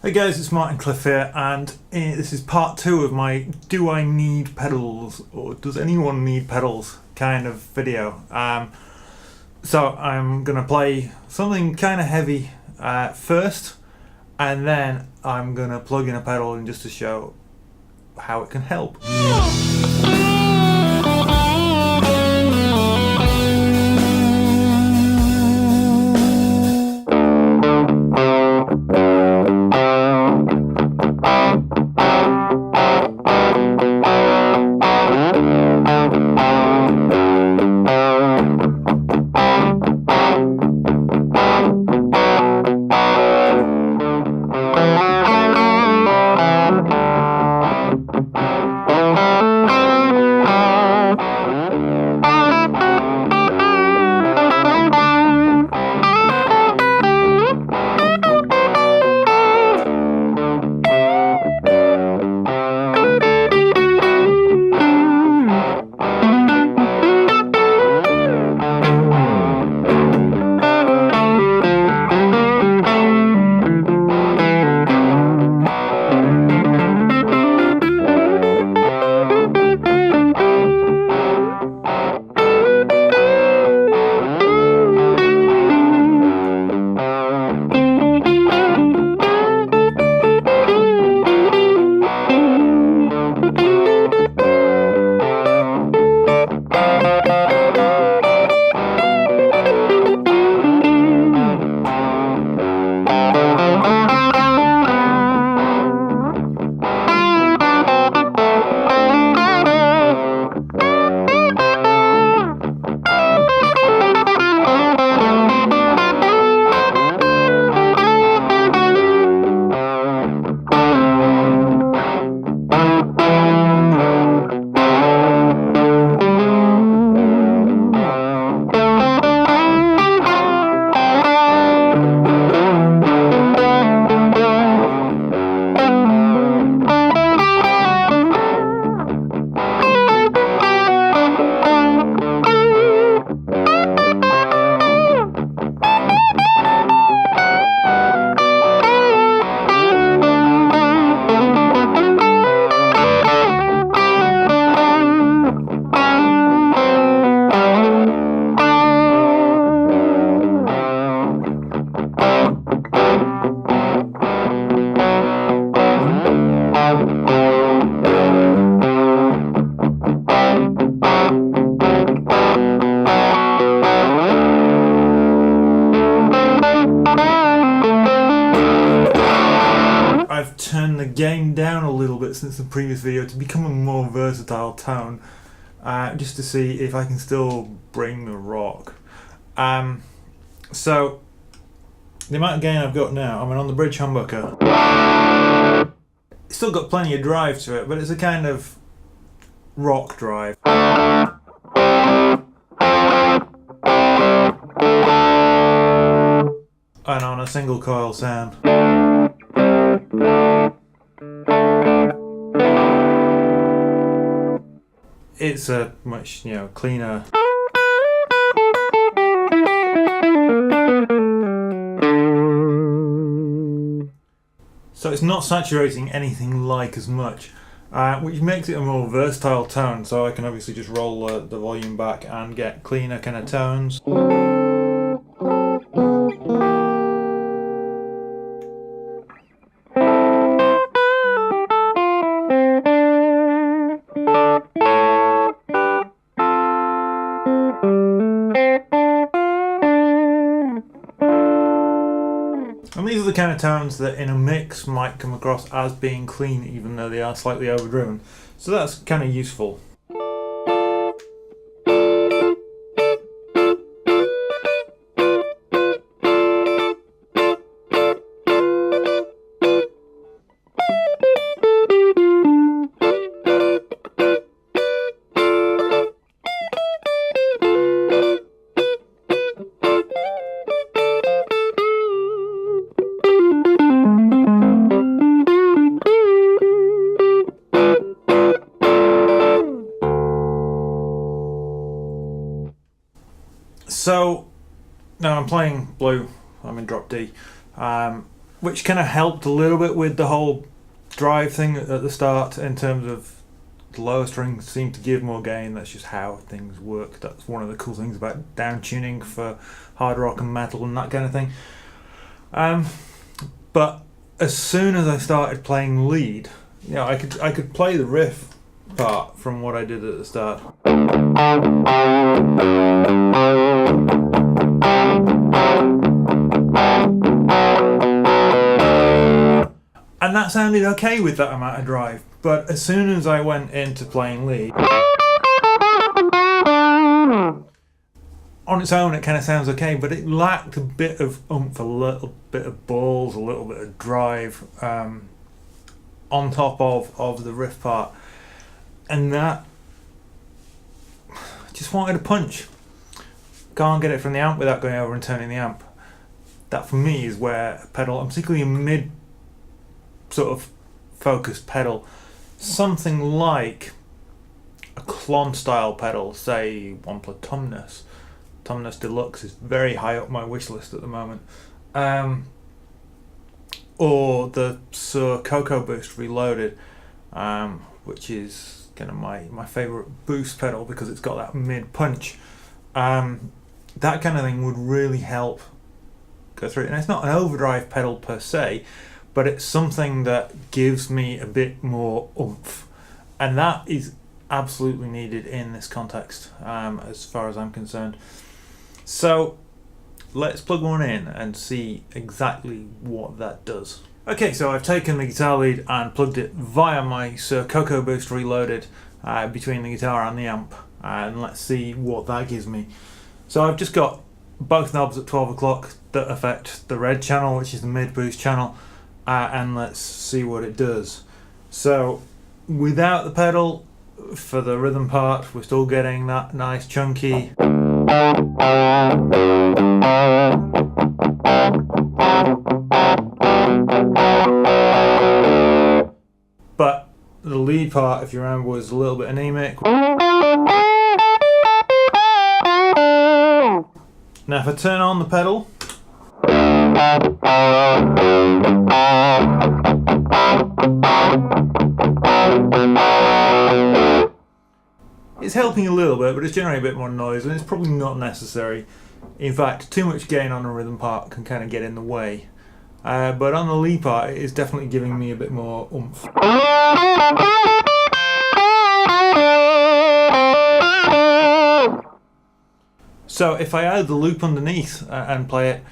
Hey guys, it's Martin Cliffe here, and this is part 2 of my "Do I need pedals, or does anyone need pedals?" kind of video. So I'm gonna play something kind of heavy first, and then I'm gonna plug in a pedal in just to show how it can help. I've turned the gain down a little bit since the previous video to become a more versatile tone, just to see if I can still bring the rock. So the amount of gain I've got now, on the bridge humbucker, it's still got plenty of drive to it, but it's a kind of rock drive. And on a single coil sound. It's a much, cleaner. So it's not saturating anything like as much, which makes it a more versatile tone, so I can obviously just roll the volume back and get cleaner kind of tones. And these are the kind of tones that in a mix might come across as being clean, even though they are slightly overdriven. So that's kind of useful. So now I'm playing blue, I'm in drop D. which kind of helped a little bit with the whole drive thing at the start, in terms of the lower strings seem to give more gain. That's just how things work. That's one of the cool things about down tuning for hard rock and metal and that kind of thing. But as soon as I started playing lead, you know, I could play the riff part from what I did at the start. And that sounded okay with that amount of drive, but as soon as I went into playing lead, on its own it kind of sounds okay, but it lacked a bit of oomph, a little bit of balls, a little bit of drive on top of the riff part, and that just wanted a punch. Can't get it from the amp without going over and turning the amp. That for me is where a pedal, and particularly a mid sort of focused pedal, something like a Klon style pedal, say one Tumnus Deluxe is very high up my wish list at the moment, or the Suhr Koko Boost Reloaded, which is kind of my favourite boost pedal because it's got that mid punch. That kind of thing would really help go through it. And it's not an overdrive pedal per se, but it's something that gives me a bit more oomph, and that is absolutely needed in this context, as far as I'm concerned. So let's plug one in and see exactly what that does. Okay, so I've taken the guitar lead and plugged it via my Suhr Koko Boost Reloaded between the guitar and the amp, and let's see what that gives me. So I've just got both knobs at 12 o'clock that affect the red channel, which is the mid boost channel, and let's see what it does. So without the pedal, for the rhythm part, we're still getting that nice chunky. But the lead part, if you remember, was a little bit anemic. Now if I turn on the pedal, it's helping a little bit, but it's generating a bit more noise, and it's probably not necessary. In fact, too much gain on a rhythm part can kind of get in the way. But on the lead part, it is definitely giving me a bit more oomph. So if I add the loop underneath and play it,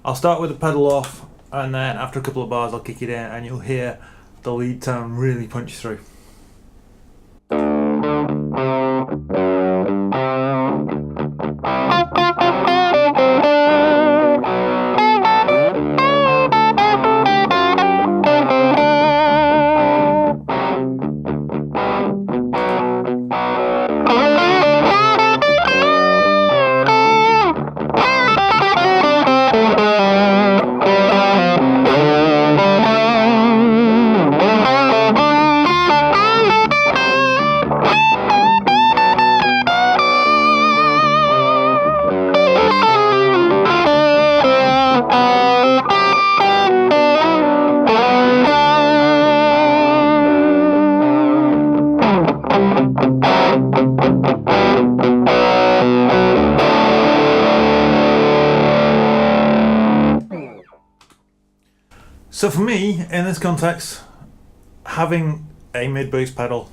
I'll start with the pedal off, and then after a couple of bars I'll kick it in, and you'll hear the lead tone really punch through. So for me, in this context, having a mid-boost pedal,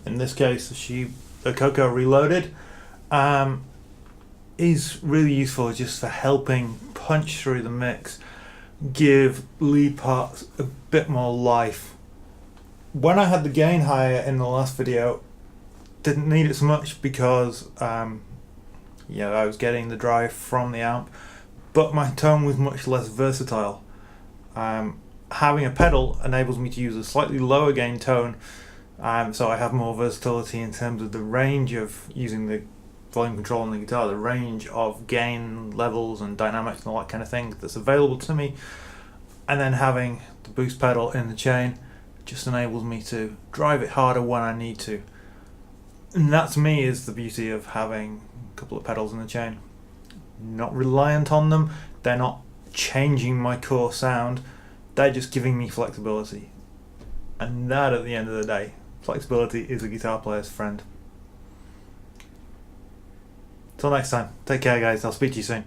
in this case the Koko Reloaded, is really useful just for helping punch through the mix, give lead parts a bit more life. When I had the gain higher in the last video, didn't need it so much because I was getting the drive from the amp, but my tone was much less versatile. Having a pedal enables me to use a slightly lower gain tone, so I have more versatility in terms of the range of using the volume control on the guitar, the range of gain levels and dynamics and all that kind of thing that's available to me. And then having the boost pedal in the chain just enables me to drive it harder when I need to. And that to me is the beauty of having a couple of pedals in the chain. Not reliant on them, they're not changing my core sound, They're just giving me flexibility. And that, at the end of the day, flexibility is a guitar player's friend. Till next time, take care guys, I'll speak to you soon.